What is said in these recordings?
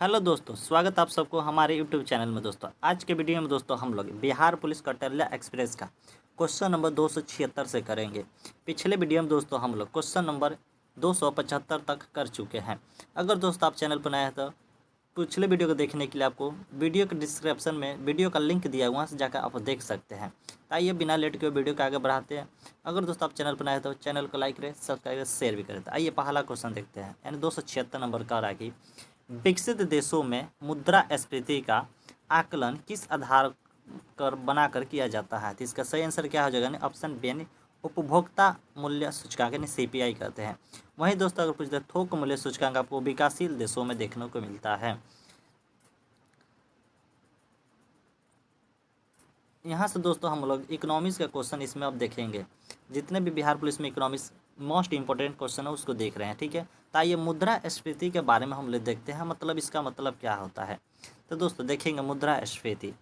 Hello दोस्तों, स्वागत आप सबको हमारे यूट्यूब चैनल में। दोस्तों आज के वीडियो में दोस्तों हम लोग बिहार पुलिस कटरिया एक्सप्रेस का क्वेश्चन नंबर 276 से करेंगे। पिछले वीडियो में दोस्तों हम लोग क्वेश्चन नंबर 275 तक कर चुके हैं। अगर दोस्तों आप चैनल पर नए हैं तो पिछले वीडियो को देखने के लिए आपको वीडियो के डिस्क्रिप्शन में वीडियो का लिंक दिया है, वहाँ से जाकर आप देख सकते हैं। आइए बिना लेट के वीडियो को आगे बढ़ाते हैं। अगर दोस्तों आप चैनल पर नए हैं तो चैनल को लाइक करें, सब्सक्राइब करें, शेयर भी करें। तो आइए पहला क्वेश्चन देखते हैं। यानी 276 नंबर का रहा कि विकसित देशों में मुद्रास्फीति का आकलन किस आधार पर बनाकर किया जाता है। तो इसका सही आंसर क्या हो जाएगा? ऑप्शन बी यानी उपभोक्ता मूल्य सूचकांक यानी सीपीआई कहते हैं। वहीं दोस्तों अगर पूछते हैं थोक मूल्य सूचकांक आपको विकासशील देशों में देखने को मिलता है। यहाँ से दोस्तों हम लोग इकोनॉमिक्स का क्वेश्चन इसमें अब देखेंगे। जितने भी बिहार पुलिस में इकोनॉमिक्स मोस्ट इंपॉर्टेंट क्वेश्चन है उसको देख रहे हैं, ठीक है। तो आइए मुद्रास्फीति के बारे में हम लोग देखते हैं, मतलब इसका मतलब क्या होता है। तो दोस्तों देखेंगे मुद्रास्फीति।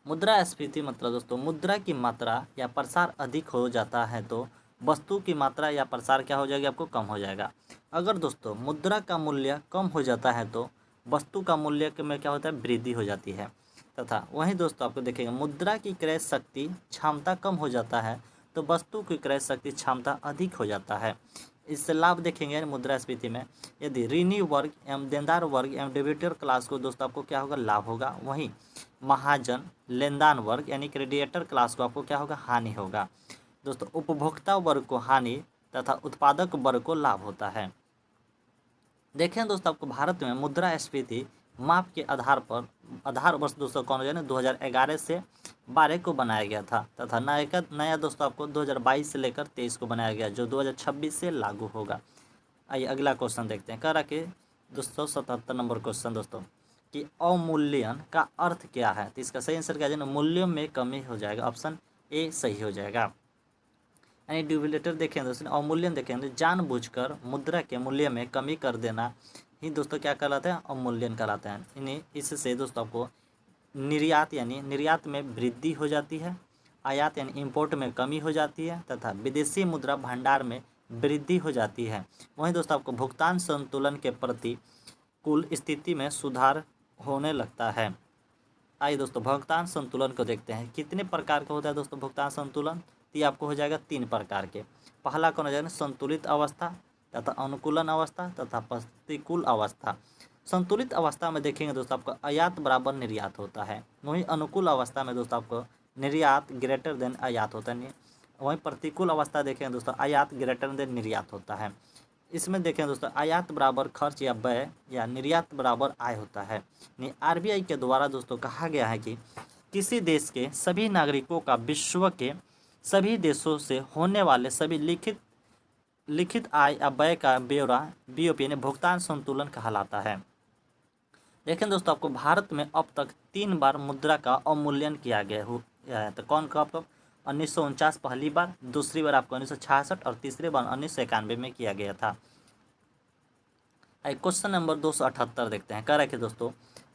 मुद्रास्फीति मतलब दोस्तों मुद्रा की मात्रा या प्रसार अधिक हो जाता है तो वस्तु की मात्रा या प्रसार क्या हो जाएगी? आपको कम हो जाएगा। अगर दोस्तों मुद्रा का मूल्य कम हो जाता है तो वस्तु का मूल्य में क्या होता है? वृद्धि हो जाती है। तथा वहीं दोस्तों आपको देखेंगे मुद्रा की क्रय शक्ति क्षमता कम हो जाता है तो वस्तु की क्रय शक्ति क्षमता अधिक हो जाता है। इससे लाभ देखेंगे मुद्रास्फीति में। यदि ऋणी वर्ग एवं देनदार वर्ग एवं डेबिटर क्लास को दोस्तों आपको क्या होगा? लाभ होगा। वहीं महाजन लेनदान वर्ग यानी क्रेडिएटर क्लास को आपको क्या होगा? हानि होगा। दोस्तों उपभोक्ता वर्ग को हानि तथा उत्पादक वर्ग को लाभ होता है। देखें दोस्तों आपको भारत में मुद्रास्फीति माप के आधार वर्ष दोस्तों कौन हो जाए ना 2011 से 12 को बनाया गया था तथा नया दोस्तों आपको 2022 से लेकर 23 को बनाया गया, जो 2026 से लागू होगा। आइए अगला क्वेश्चन देखते हैं। कह रहा कि 277 नंबर क्वेश्चन दोस्तों कि अवमूल्यन का अर्थ क्या है। तो इसका सही आंसर क्या है? मूल्यों में कमी हो जाएगा। ऑप्शन ए सही हो जाएगा। यानी डिविलेटर देखें दोस्तों, अवमूल्यन देखें तो जानबूझकर मुद्रा के मूल्य में कमी कर देना ही दोस्तों क्या कहलाते हैं? अवमूल्यन कहलाते हैं। इन्हें इससे दोस्तों आपको निर्यात यानी निर्यात में वृद्धि हो जाती है, आयात यानी इंपोर्ट में कमी हो जाती है तथा विदेशी मुद्रा भंडार में वृद्धि हो जाती है। वहीं दोस्तों आपको भुगतान संतुलन के प्रति कुल स्थिति में सुधार होने लगता है। आइए दोस्तों भुगतान संतुलन को देखते हैं। कितने प्रकार का होता है दोस्तों भुगतान संतुलन? तो ये आपको हो जाएगा 3 प्रकार के। पहला कौन हो जाएगा? संतुलित अवस्था तथा अनुकूलन अवस्था तथा प्रतिकूल अवस्था। संतुलित अवस्था में देखेंगे दोस्तों आपको आयात बराबर निर्यात होता है। वहीं अनुकूल अवस्था में दोस्तों आपको निर्यात ग्रेटर देन आयात होता है। वहीं प्रतिकूल अवस्था देखेंगे दोस्तों आयात ग्रेटर देन निर्यात होता है। इसमें देखें दोस्तों आयात बराबर खर्च या व्यय या निर्यात बराबर आय होता है। आरबीआई के द्वारा दोस्तों कहा गया है कि किसी देश के सभी नागरिकों का विश्व के सभी देशों से होने वाले सभी लिखित आय या व्यय का ब्यौरा बीओपी यानी भुगतान संतुलन कहलाता है। देखें दोस्तों आपको भारत में अब तक 3 बार मुद्रा का अवमूल्यन किया गया है। तो कौन कब? 1949 पहली बार, दूसरी बार आपको 1966 और तीसरी बार 1991 में किया गया था। क्वेश्चन नंबर 278 देखते हैं। कह रहा है कि दोस्तों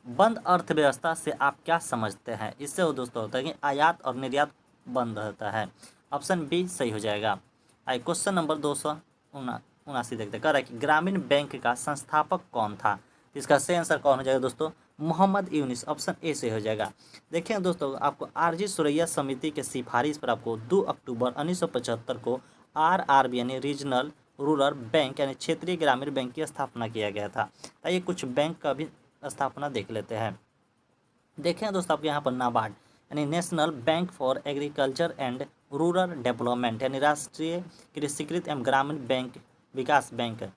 बंद अर्थव्यवस्था से आप क्या समझते हैं? इससे वो दोस्तों होता है कि आयात और निर्यात बंद रहता है। ऑप्शन बी सही हो जाएगा। क्वेश्चन नंबर 279 देखते हैं। कह रहा है कि ग्रामीण बैंक का संस्थापक कौन था? इसका सही आंसर कौन हो जाएगा दोस्तों? मोहम्मद यूनिस। ऑप्शन ए से हो जाएगा। देखें दोस्तों आपको आरजी सुरैया समिति के सिफारिश पर आपको 2 अक्टूबर 1975 को आरआरबी यानी रीजनल रूरल बैंक यानी क्षेत्रीय ग्रामीण बैंक की स्थापना किया गया था। आइए कुछ बैंक का भी स्थापना देख लेते हैं। देखें दोस्तों आपके यहाँ पर नाबार्ड यानी national bank for agriculture and rural development यानी राष्ट्रीय कृषिकृत एवं ग्रामीण बैंक विकास बैंक,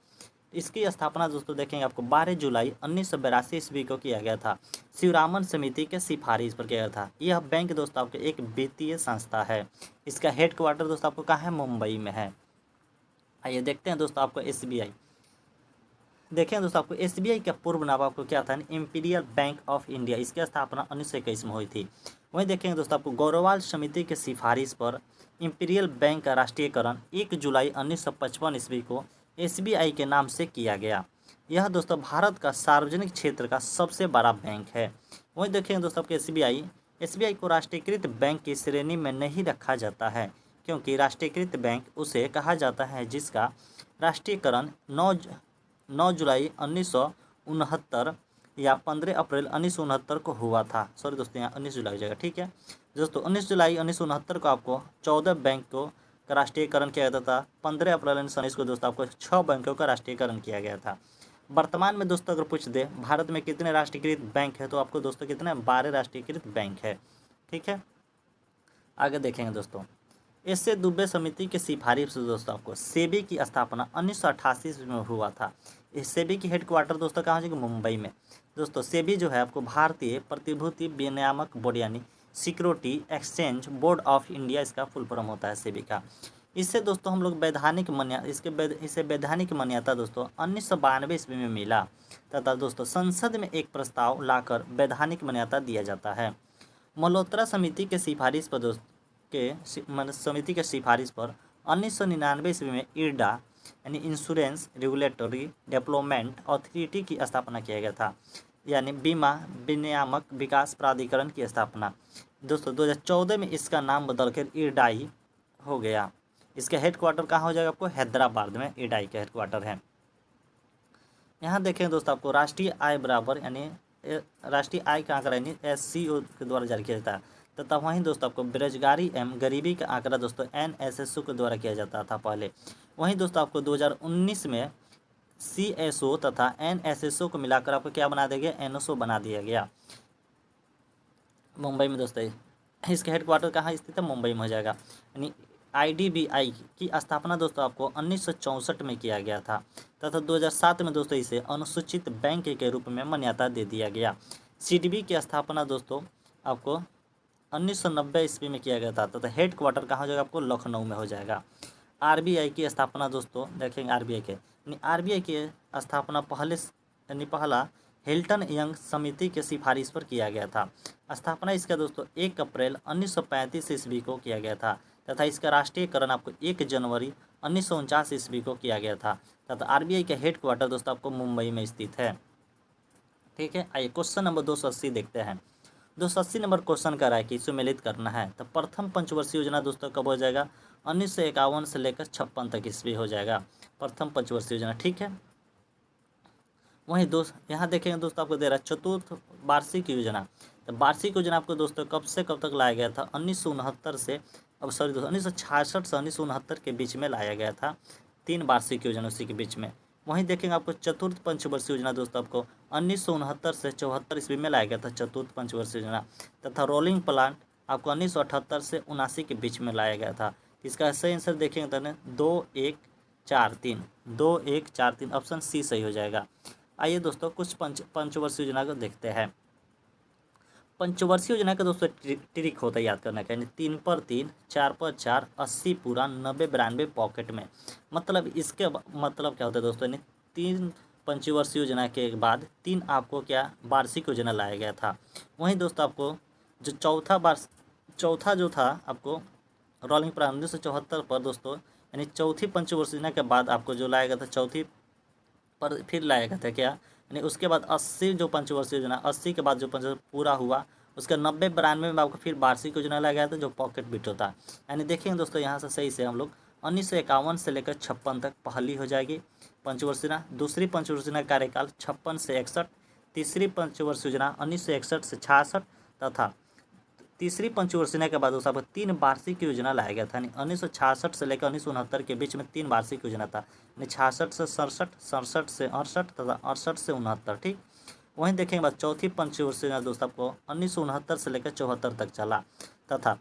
इसकी स्थापना दोस्तों देखेंगे आपको 12 जुलाई 1982 ईस्वी को किया गया था। शिवरामन समिति के सिफारिश पर किया गया था। यह बैंक दोस्तों आपको एक वित्तीय संस्था है। इसका हेडक्वार्टर दोस्तों आपको कहाँ है? मुंबई में है। आइए देखते हैं दोस्तों आपको एसबीआई। देखें दोस्तों आपको एसबीआई का पूर्व नाम आपको क्या था? Imperial bank of India. इसकी स्थापना 1921 में हुई थी। वहीं देखेंगे दोस्तों आपको गौरवाल समिति के सिफारिश पर इंपीरियल बैंक का राष्ट्रीयकरण 1 जुलाई 1955 ईस्वी को एसबीआई के नाम से किया गया। यह दोस्तों भारत का सार्वजनिक क्षेत्र का सबसे बड़ा बैंक है। वहीं देखेंगे दोस्तों आपको एसबीआई को राष्ट्रीयकृत बैंक की श्रेणी में नहीं रखा जाता है, क्योंकि राष्ट्रीयकृत बैंक उसे कहा जाता है जिसका राष्ट्रीयकरण 9 जुलाई उनहत्तर या 15 अप्रैल 1969 को हुआ था। सॉरी दोस्तों, यहाँ 19 जुलाई हो जाएगा। ठीक है दोस्तों, 19 जुलाई 1969 को आपको 14 बैंकों का राष्ट्रीयकरण किया गया था। 15 अप्रैल 1919 को दोस्तों आपको 6 बैंकों का राष्ट्रीयकरण किया गया था। वर्तमान में दोस्तों अगर पूछ दे भारत में कितने राष्ट्रीयकृत बैंक है, तो आपको दोस्तों कितने 12 राष्ट्रीयकृत बैंक है। ठीक है, आगे देखेंगे दोस्तों। इससे दुबे समिति की सिफारिश से दोस्तों आपको सेबी की स्थापना 1988 में हुआ था। इस सेबी की हेडक्वार्टर दोस्तों कहाँ हो जाएगी, मुंबई में। दोस्तों सेबी जो है आपको भारतीय प्रतिभूति विनियामक बोर्ड यानी security exchange board of India, इसका फुल फॉर्म होता है सेबी का। इससे दोस्तों हम लोग वैधानिक मान्यता इसे वैधानिक मान्यता दोस्तों 1992 ईस्वी में मिला तथा दोस्तों संसद में एक प्रस्ताव लाकर वैधानिक मान्यता दिया जाता है। मल्होत्रा समिति के सिफारिश पर समिति के सिफारिश पर 1999 ईस्वी में इरडा यानी इंश्योरेंस रेगुलेटरी डेवलपमेंट अथॉरिटी की स्थापना किया गया था, यानी बीमा विनियामक विकास प्राधिकरण की स्थापना। दोस्तों 2014 में इसका नाम बदलकर इरडाई हो गया। इसका हेडक्वार्टर कहाँ हो जाएगा, आपको हैदराबाद में इरडाई का हेडक्वार्टर है। यहाँ देखें दोस्तों आपको राष्ट्रीय आय बराबर यानी राष्ट्रीय आय का आंकड़ा यानी SCO के द्वारा जारी किया जाता है तथा वहीं दोस्तों आपको बेरोजगारी एवं गरीबी का आंकड़ा दोस्तों NSSO के द्वारा किया जाता था पहले। वहीं दोस्तों आपको 2019 में CSO तथा NSSO को मिलाकर आपको क्या बना दिया गया, NSO बना दिया गया मुंबई में दोस्तों। इसका हेडक्वार्टर कहाँ स्थित है, मुंबई में हो जाएगा। यानी IDBI की स्थापना दोस्तों आपको 1964 में किया गया था तथा 2007 में दोस्तों इसे अनुसूचित बैंक के रूप में मान्यता दे दिया गया। CDB की स्थापना दोस्तों आपको 1990 ईस्वी में किया गया था तथा हेडक्वार्टर कहाँ हो जाएगा, आपको लखनऊ में हो जाएगा। RBI की स्थापना दोस्तों देखेंगे RBI की स्थापना पहला हिल्टन यंग समिति के सिफारिश पर किया गया था। स्थापना इसका दोस्तों 1 अप्रैल 1935 ईस्वी को किया गया था तथा इसका राष्ट्रीयकरण आपको 1 जनवरी 1949 ईस्वी को किया गया था तथा RBI का हेडक्वार्टर दोस्तों आपको मुंबई में स्थित है। ठीक है, आइए क्वेश्चन नंबर 280 देखते हैं। 280 नंबर क्वेश्चन का है कि सुमेलित करना है। तो प्रथम पंचवर्षीय योजना दोस्तों कब हो जाएगा, 1951 से लेकर 56 तक ईस्वी हो जाएगा प्रथम पंचवर्षीय योजना। ठीक है, वहीं यहाँ देखेंगे दोस्तों आपको दे रहा है चतुर्थ वार्षिक योजना। तो वार्षिक योजना आपको दोस्तों कब से कब तक लाया गया था, 1969 से दोस्तों 1966 से 1969 के बीच में लाया गया था। 3 वार्षिक योजना उसी के बीच में। वहीं देखेंगे आपको चतुर्थ पंचवर्षीय योजना दोस्तों आपको 1969 से 74 ईस्वी में लाया गया था चतुर्थ पंचवर्षीय योजना तथा रोलिंग प्लान आपको 1978 से 79 के बीच में लाया गया था। इसका सही आंसर देखेंगे तो 2 1 4 3 ऑप्शन सी सही हो जाएगा। आइए दोस्तों कुछ पंचवर्षीय योजना को देखते हैं। पंचवर्षीय योजना का दोस्तों ट्रिक होता है याद करने का, यानी 3 पर 3 4 पर 4 80 पूरा 90 92 पॉकेट में। मतलब इसके मतलब क्या होता है दोस्तों, यानी 3 पंचवर्षीय योजना के बाद 3 आपको क्या वार्षिक योजना लाया गया था। वहीं दोस्तों आपको जो चौथा जो था आपको रोलिंग प्लान 1974 पर दोस्तों, यानी चौथी पंचवर्षीय योजना के बाद आपको जो लाया गया था चौथी पर फिर लाया गया था क्या, यानी उसके बाद 80 जो पंचवर्षीय योजना 80 के बाद जो पंचवर्षीय पूरा हुआ उसका 90 92 में आपको फिर वार्षिक योजना लाया गया था जो पॉकेट बिट होता है। यानी देखेंगे दोस्तों यहाँ से सही से हम लोग 1951 से लेकर 56 तक पहली हो जाएगी पंचवर्षीय योजना। दूसरी पंचवर्षीय योजना कार्यकाल 56 से 61। तीसरी पंचवर्षीय योजना 1961 से 66 तथा तीसरी पंचवर्षीय योजना के बाद दोस्तों आपको 3 वार्षिक योजना लाया गया था। यानी 1966 से लेकर 1969 के बीच में 3 वार्षिक योजना था, यानी 66 से 67, 67 से 68 तथा 68 से 69। ठीक, वहीं देखेंगे बाद चौथी पंचवर्षीय योजना दोस्तों आपको 1969 से लेकर 74 तक चला तथा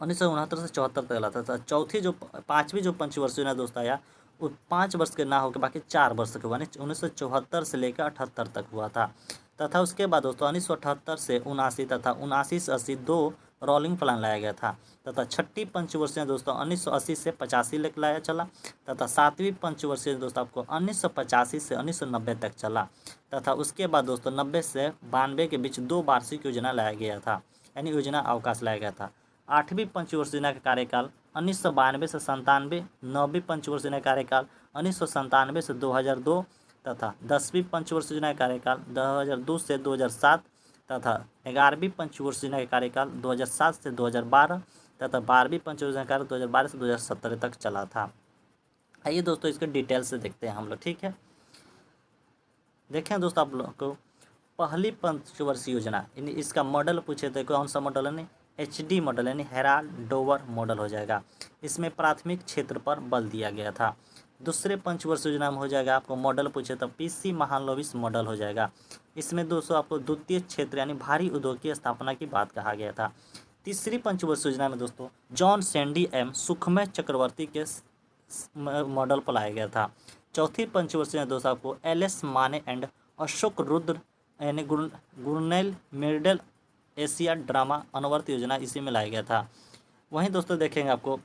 1969 से 74 तक चला था। चौथी जो पाँचवीं जो पंचवर्षीय योजना दोस्त आया वो 5 वर्ष के ना होकर बाकी 4 वर्ष के हुआ, 1974 से लेकर 78 तक हुआ था तथा उसके बाद दोस्तों 1978 से 79 तथा 79 से 80 2 रोलिंग प्लान लाया गया था तथा छठी पंचवर्षीय दोस्तों 1980 से 85 तक लाया चला तथा सातवीं पंचवर्षीय दोस्तों आपको 1985 से 1990 तक चला तथा उसके बाद दोस्तों 90 से 92 के बीच 2 वार्षिक योजना लाया गया था, यानी योजना अवकाश लाया गया था। आठवीं पंचवर्षीय योजना का कार्यकाल 1992 से 97। नौवीं पंचवर्षीय योजना का कार्यकाल 1997 से 2002 तथा 10वीं पंचवर्षीय योजना का कार्यकाल 2002 से 2007 तथा 11वीं पंचवर्षीय योजना का कार्यकाल 2007 से 2012 तथा 12वीं पंचवर्षीय योजना का कार्यकाल 2012 से 2017 तक चला था। आइए दोस्तों इसके डिटेल से देखते हैं हम लोग। ठीक है, देखें दोस्तों आप लोग को पहली पंचवर्षीय योजना यानी इसका मॉडल पूछे तो कौन सा मॉडल है? HD मॉडल यानी हेराल्ड डोवर मॉडल हो जाएगा। इसमें प्राथमिक क्षेत्र पर बल दिया गया था। दूसरे पंचवर्षीय योजना में हो जाएगा आपको मॉडल पूछे तो PC महालनोबिस मॉडल हो जाएगा। इसमें दोस्तों आपको द्वितीय क्षेत्र यानी भारी उद्योग की स्थापना की बात कहा गया था। तीसरी पंचवर्षीय योजना में दोस्तों जॉन सैंडी एम सुखमय चक्रवर्ती के मॉडल पर लाया गया था। चौथी पंचवर्षीय दोस्तों आपको LS माने एंड अशोक रुद्र यानी गुरनैल मिडल एशिया ड्रामा अनवर्त योजना इसी में लाया गया था। वहीं दोस्तों देखेंगे आपको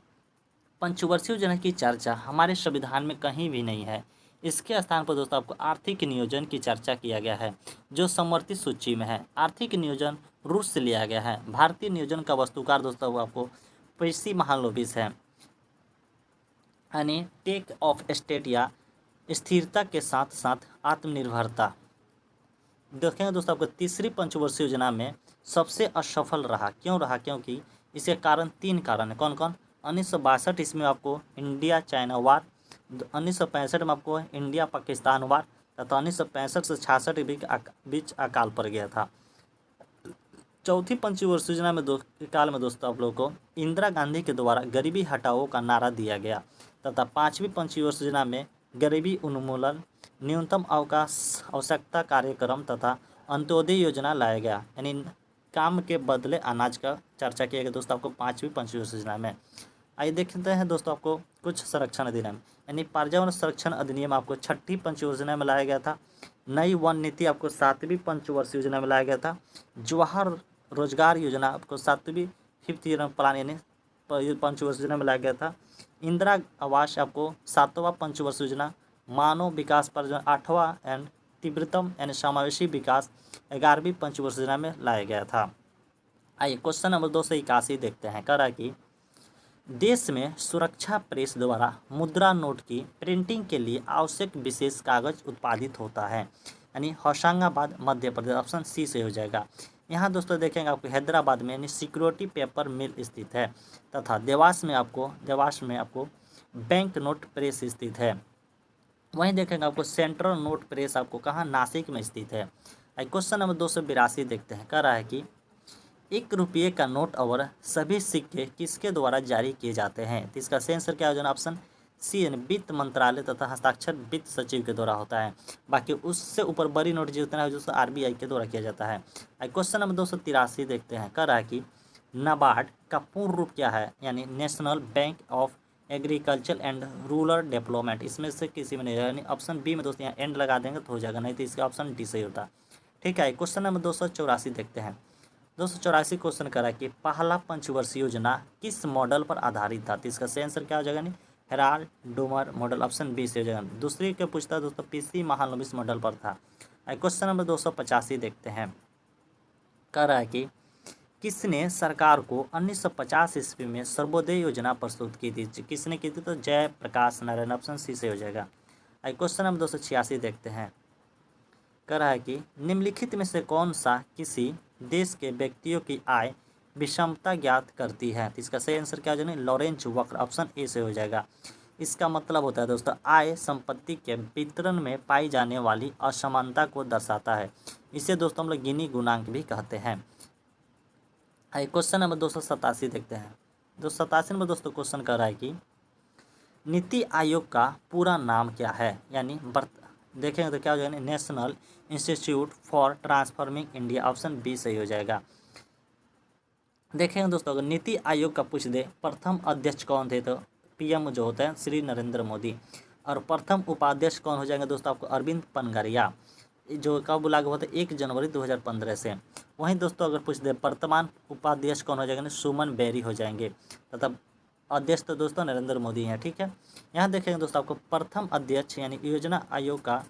पंचवर्षीय योजना की चर्चा हमारे संविधान में कहीं भी नहीं है। इसके स्थान पर दोस्तों आपको आर्थिक नियोजन की चर्चा किया गया है जो समवर्ती सूची में है। आर्थिक नियोजन रूस से लिया गया है। भारतीय नियोजन का वस्तुकार दोस्तों वो आपको PC महालनोबिस है यानी टेक ऑफ स्टेट या स्थिरता के साथ साथ आत्मनिर्भरता। देखेंगे दोस्तों आपको तीसरी पंचवर्षीय योजना में सबसे असफल रहा। क्यों रहा? क्योंकि इसके कारण 3 कारण है। कौन कौन? 1962 ईस्वी में आपको इंडिया चाइना वार, 1965 में आपको इंडिया पाकिस्तान वार तथा 1965 से 66 के बीच अकाल पड़ गया था। चौथी पंचवर्षीय योजना में काल में दोस्तों आप लोगों को इंदिरा गांधी के द्वारा गरीबी हटाओ का नारा दिया गया तथा पाँचवीं पंचवर्षीय योजना में गरीबी उन्मूलन, न्यूनतम अवकाश आवश्यकता कार्यक्रम तथा अंत्योदय योजना लाया गया यानी काम के बदले अनाज का चर्चा किया गया दोस्तों आपको पाँचवीं पंचवर्षीय योजना में। आइए देखते हैं दोस्तों आपको कुछ संरक्षण अधिनियम यानी पर्यावरण संरक्षण अधिनियम आपको छठी पंचवर्षीय योजना में लाया गया था। नई वन नीति आपको 7वीं पंचवर्षीय योजना में लाया गया था। जवाहर रोजगार योजना आपको 7वीं 5th ईयर प्लान यानी पंचवर्षीय योजना में लाया गया था। इंदिरा आवास आपको 7वां पंचवर्षीय योजना, मानव विकास पर 8वां एंड तीव्रतम यानी समावेशी विकास 11वीं पंचवर्षीय योजना में लाया गया था। आइए क्वेश्चन नंबर 281 देखते हैं। कह रहा है कि देश में सुरक्षा प्रेस द्वारा मुद्रा नोट की प्रिंटिंग के लिए आवश्यक विशेष कागज उत्पादित होता है यानी होशंगाबाद मध्य प्रदेश। ऑप्शन C से हो जाएगा। यहाँ दोस्तों देखेंगे आपको हैदराबाद में यानी सिक्योरिटी पेपर मिल स्थित है तथा देवास में आपको बैंक नोट प्रेस स्थित है। वहीं देखेंगे आपको सेंट्रल नोट प्रेस आपको कहाँ? नासिक में स्थित है। क्वेश्चन नंबर 282 देखते हैं। कह रहा है कि 1 रुपये का नोट और सभी सिक्के किसके द्वारा जारी किए जाते हैं? तो इसका सही आंसर क्या हो जाना? ऑप्शन C यानी वित्त मंत्रालय तथा हस्ताक्षर वित्त सचिव के द्वारा होता है। बाकी उससे ऊपर बड़ी नोट जितना है जो RBI के द्वारा किया जाता है। क्वेश्चन नंबर 283 देखते हैं। कह रहा है कि नाबार्ड का पूर्ण रूप क्या है? यानी national bank of agriculture and rural development. इसमें से किसी में नहीं है यानी ऑप्शन B में दोस्तों यहाँ एंड लगा देंगे तो हो जाएगा, नहीं तो इसका ऑप्शन D सही होता। ठीक है, क्वेश्चन नंबर 284 देखते हैं। 284 क्वेश्चन करा कि पहला पंचवर्षीय योजना किस मॉडल पर आधारित था? तो इसका सही आंसर क्या हो जाएगा? नहीं Herald Domar model. Option B से हो जाएगा। दूसरी के पूछता दोस्तों PC महालनोबिस मॉडल पर था। क्वेश्चन नंबर 285 देखते हैं। कह रहा है कि किसने सरकार को 1950 ईस्वी में सर्वोदय योजना प्रस्तुत की थी? किसने की थी? तो जयप्रकाश नारायण। ऑप्शन C से हो जाएगा। क्वेश्चन नंबर 286 देखते हैं। कह रहा है कि निम्नलिखित में से कौन सा किसी देश के व्यक्तियों की आय विषमता ज्ञात करती है? तो इसका सही आंसर क्या हो जाएगा? लॉरेंज वक्र। ऑप्शन A से हो जाएगा। इसका मतलब होता है दोस्तों आय संपत्ति के वितरण में पाई जाने वाली असमानता को दर्शाता है। इसे दोस्तों हम लोग गिनी गुणांक भी कहते हैं। क्वेश्चन नंबर 287 देखते हैं। 287 नंबर दोस्तों क्वेश्चन कर रहा है कि नीति आयोग का पूरा नाम क्या है? यानी देखेंगे तो क्या हो जाएगा? National institute for transforming India. Option B सही हो जाएगा। देखेंगे दोस्तों अगर नीति आयोग का पूछ दे प्रथम अध्यक्ष कौन थे तो PM जो होता है श्री नरेंद्र मोदी। और प्रथम उपाध्यक्ष कौन हो जाएंगे दोस्तों? आपको अरविंद पनगरिया, जो कब लागू हुआ था? 1 जनवरी 2015 से। वहीं दोस्तों अगर पूछ दे वर्तमान उपाध्यक्ष कौन हो जाएंगे? सुमन बेरी हो जाएंगे तथा अध्यक्ष तो दोस्तों नरेंद्र मोदी हैं। ठीक है, यहाँ देखेंगे दोस्तों आपको प्रथम अध्यक्ष यानी योजना आयोग का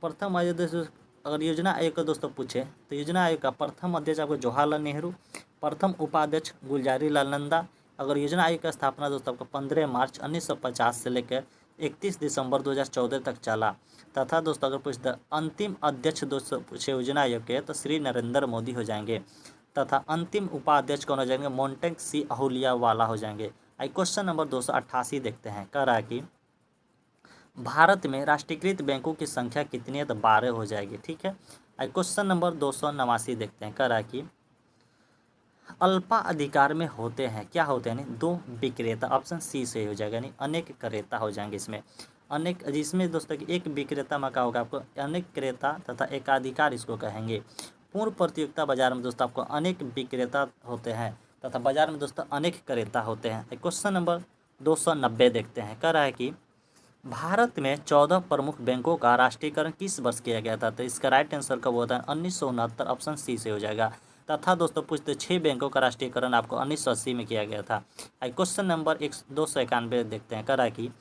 प्रथम अध्यक्ष। अगर योजना आयोग का दोस्तों पूछे तो योजना आयोग का प्रथम अध्यक्ष आपको जवाहरलाल नेहरू, प्रथम उपाध्यक्ष गुलजारी लाल नंदा। अगर योजना आयोग का स्थापना दोस्तों आपको 15 मार्च 1950 से लेकर 31 दिसंबर 2014 तक चला तथा दोस्तों अगर पूछता अंतिम अध्यक्ष दोस्तों पूछे योजना आयोग के तो श्री नरेंद्र मोदी हो जाएंगे तथा अंतिम उपाध्यक्ष कौन हो जाएंगे? मोंटेक C अहुलिया वाला हो जाएंगे। क्वेश्चन नंबर 288 देखते हैं। कह रहा है कि भारत में राष्ट्रीयकृत बैंकों की संख्या कितनी है? तो 12 हो जाएगी। ठीक है। क्वेश्चन नंबर 289 देखते हैं। कह रहा है कि अल्पा अधिकार में होते हैं, क्या होते हैं? यानी दो विक्रेता, ऑप्शन सी से हो जाएगा, यानी अनेक क्रेता हो जाएंगे इसमें। अनेक, जिसमें दोस्तों कि एक विक्रेता में क्या होगा आपको? अनेक क्रेता तथा एकाधिकार इसको कहेंगे। पूर्ण प्रतियोगिता बाजार में दोस्तों आपको अनेक विक्रेता होते हैं तथा बाजार में दोस्तों अनेक क्रेता होते हैं। क्वेश्चन नंबर 290 देखते हैं। कह रहा है कि भारत में 14 प्रमुख बैंकों का राष्ट्रीयकरण किस वर्ष किया गया था? तो इसका राइट आंसर कब होता है? 1969, ऑप्शन सी से हो जाएगा। तथा दोस्तों पूछते 6 बैंकों का राष्ट्रीयकरण आपको 1980 में किया गया था। क्वेश्चन नंबर 291 देखते हैं। कह रहा है कि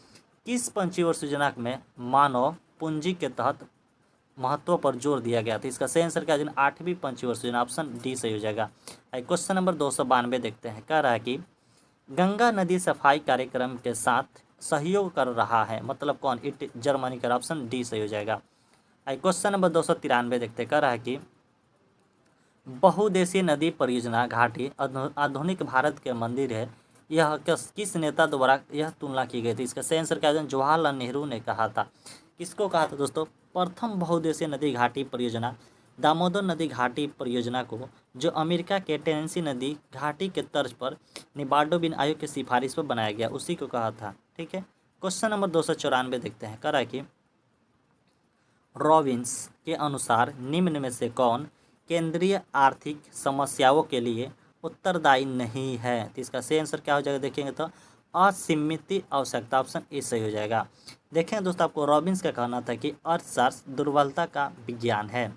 किस पंचवर्षीय योजना में मानव पूंजी के तहत महत्व पर जोर दिया गया था? इसका सही आंसर क्या है? 8वीं पंचवर्षीय योजना, ऑप्शन डी सही हो जाएगा। क्वेश्चन नंबर 292 देखते हैं। कह रहा है कि गंगा नदी सफाई कार्यक्रम के साथ सहयोग कर रहा है, मतलब कौन? जर्मनी का, ऑप्शन डी सही हो जाएगा। क्वेश्चन नंबर 293 देखते हैं। कह रहा है कि बहुउद्देशीय नदी परियोजना घाटी आधुनिक भारत के मंदिर है, यह किस नेता द्वारा यह तुलना की गई थी? इसका सही आंसर क्या है? जवाहरलाल नेहरू ने कहा था। किसको कहा था दोस्तों? प्रथम बहुउद्देशीय नदी घाटी परियोजना दामोदर नदी घाटी परियोजना को, जो अमेरिका के टेनेसी नदी घाटी के तर्ज पर निबार्डो बिन आयोग की सिफारिश पर बनाया गया, उसी को कहा था। ठीक है। क्वेश्चन नंबर 294 देखते हैं। कह रहा है कि रॉबिन्स के अनुसार निम्न में से कौन केंद्रीय आर्थिक समस्याओं के लिए उत्तरदायी नहीं है? तो इसका सही आंसर क्या हो जाएगा? देखेंगे तो असीमित आवश्यकता, ऑप्शन ए सही हो जाएगा। देखें दोस्तों, आपको रॉबिन्स का कहना था कि अर्थशास्त्र दुर्बलता का विज्ञान है,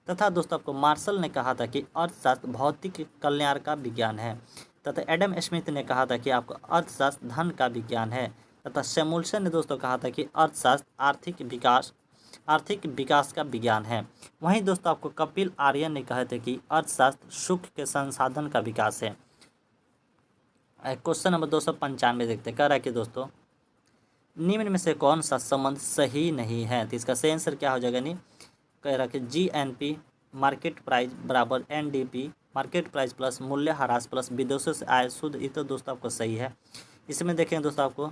तथा दोस्तों आपको मार्शल ने कहा था कि अर्थशास्त्र भौतिक कल्याण का विज्ञान है, तथा एडम स्मिथ ने कहा था कि आपको अर्थशास्त्र धन का विज्ञान है, तथा सैमुअल्सन ने दोस्तों कहा था कि अर्थशास्त्र आर्थिक विकास का विज्ञान है। वहीं दोस्तों आपको कपिल आर्यन ने कहे थे कि अर्थशास्त्र सुख के संसाधन का विकास है। क्वेश्चन नंबर 295 देखते हैं। कह रहा है कि दोस्तों निम्न में से कौन सा संबंध सही नहीं है? तो इसका सही आंसर क्या हो जाएगा? नहीं, कह रहा है कि GNP मार्केट प्राइस बराबर NDP मार्केट प्राइस प्लस मूल्य ह्रास प्लस विदेशों से आय शुद्ध, ये तो दोस्तों आपको सही है। इसमें देखें दोस्तों आपको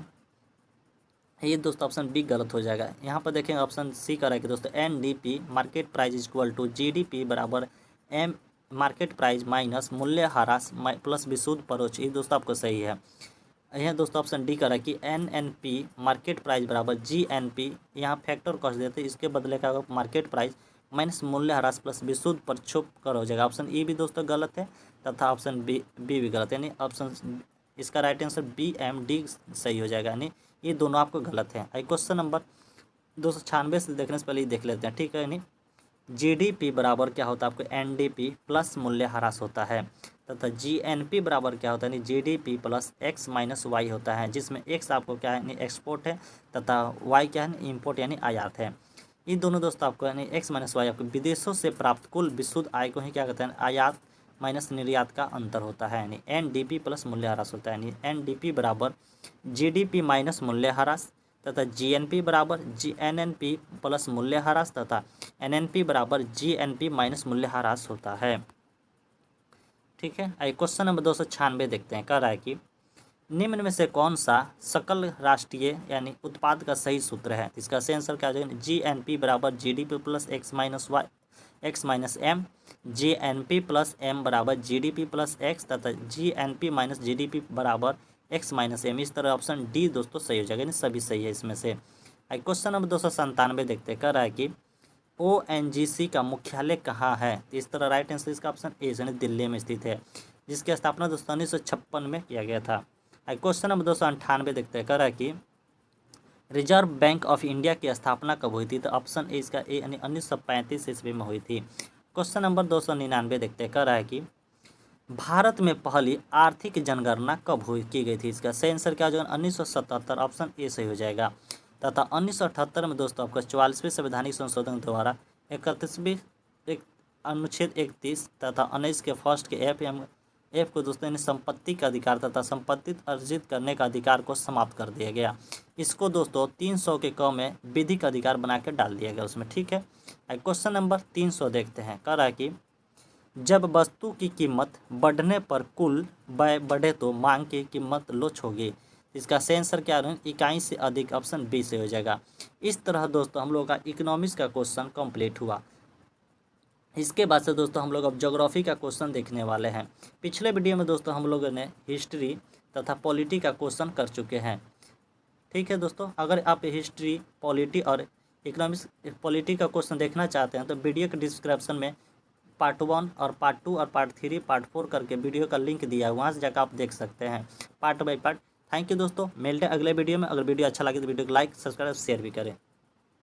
ये दोस्तों ऑप्शन बी गलत हो जाएगा। यहाँ पर देखेंगे ऑप्शन सी का कि दोस्तों NDP market price equal to GDP बराबर M मार्केट प्राइस माइनस मूल्य ह्रास प्लस विशुद्ध परोक्ष, ये दोस्तों आपको सही है। यहाँ दोस्तों ऑप्शन डी का कि NNP मार्केट प्राइस बराबर GNP, यहाँ फैक्टर कस देते, इसके बदले का मार्केट प्राइस माइनस मूल्य ह्रास प्लस विशुद्ध प्रक्षोभ कर हो जाएगा। ऑप्शन ई भी दोस्तों गलत है तथा ऑप्शन बी भी गलत है, यानी ऑप्शन इसका राइट आंसर BMD सही हो जाएगा, यानी ये दोनों आपको गलत है। क्वेश्चन नंबर 296 से देखने से पहले ही देख लेते हैं। ठीक है, यानी GDP बराबर क्या होता है? आपको NDP प्लस मूल्य ह्रास होता है, तथा GNP बराबर क्या होता है? यानी GDP plus X minus Y होता है, जिसमें X आपको क्या है? यानी एक्सपोर्ट है, तथा Y क्या है? इम्पोर्ट यानी आयात है। ये दोनों दोस्तों आपको यानी X माइनस Y आपको विदेशों से प्राप्त कुल विशुद्ध आय को ही क्या कहते हैं? आयात माइनस निर्यात का अंतर होता है, यानी NDP प्लस मूल्य ह्रास होता है, यानी NDP बराबर GDP माइनस मूल्य ह्रास, तथा GNP बराबर NNP प्लस मूल्य ह्रास, तथा NNP बराबर GNP माइनस मूल्य ह्रास होता है। ठीक है। क्वेश्चन नंबर 296 देखते हैं। कह रहा है कि निम्न में से कौन सा सकल राष्ट्रीय यानी उत्पाद का सही सूत्र है? इसका सही आंसर क्या हो जाएगा? GNP बराबर GDP plus X minus M, GNP plus M बराबर GDP प्लस X, तथा GNP माइनस GDP बराबर X माइनस M। इस तरह ऑप्शन डी दोस्तों सही हो जाएगा, यानी सभी सही है इसमें से। क्वेश्चन नंबर 297 देखते हैं। कह रहा है कि ONGC का मुख्यालय कहाँ है? इस तरह राइट आंसर इसका ऑप्शन ए यानी दिल्ली में स्थित है, जिसकी स्थापना दोस्तों 1956 में किया गया था। क्वेश्चन नंबर 298 देखते हैं। कह रहा है कि रिजर्व बैंक ऑफ इंडिया की स्थापना कब हुई थी? तो ऑप्शन ए इसका ए यानी 1935 ईस्वी में हुई थी। क्वेश्चन नंबर 299 देखते हैं। कह रहा है कि भारत में पहली आर्थिक जनगणना कब की गई थी? इसका सही आंसर क्या हो जाएगा? 1977, ऑप्शन ए सही हो जाएगा। तथा 1978 में दोस्तों आपका 44वें संवैधानिक संशोधन द्वारा 31वें अनुच्छेद 31 तथा 19 के फर्स्ट के एफ को दोस्तों ने संपत्ति का अधिकार तथा संपत्ति अर्जित करने का अधिकार को समाप्त कर दिया गया। इसको दोस्तों 300 के क में विधिक अधिकार बना के डाल दिया गया उसमें। ठीक है। क्वेश्चन नंबर 300 देखते हैं। कह रहा है कि जब वस्तु की कीमत बढ़ने पर कुल व्यय बढ़े तो मांग की कीमत लोच होगी। इसका सेंसर क्या है, इकाई से अधिक, ऑप्शन बी से हो जाएगा। इस तरह दोस्तों हम लोगों का इकोनॉमिक्स का क्वेश्चन कंप्लीट हुआ। इसके बाद से दोस्तों हम लोग अब ज्योग्राफी का क्वेश्चन देखने वाले हैं। पिछले वीडियो में दोस्तों हम लोगों ने हिस्ट्री तथा पॉलिटी का क्वेश्चन कर चुके हैं। ठीक है दोस्तों, अगर आप हिस्ट्री, पॉलिटी और इकोनॉमिक्स पॉलिटी का क्वेश्चन देखना चाहते हैं तो वीडियो के डिस्क्रिप्शन में पार्ट 1 और पार्ट 2 और पार्ट 3 पार्ट 4 करके वीडियो का लिंक दिया है, वहाँ से जाकर आप देख सकते हैं part by part. Thank you दोस्तों, मिलते हैं अगले वीडियो में। अगर वीडियो अच्छा लगे तो वीडियो को लाइक, सब्सक्राइब, शेयर भी करें।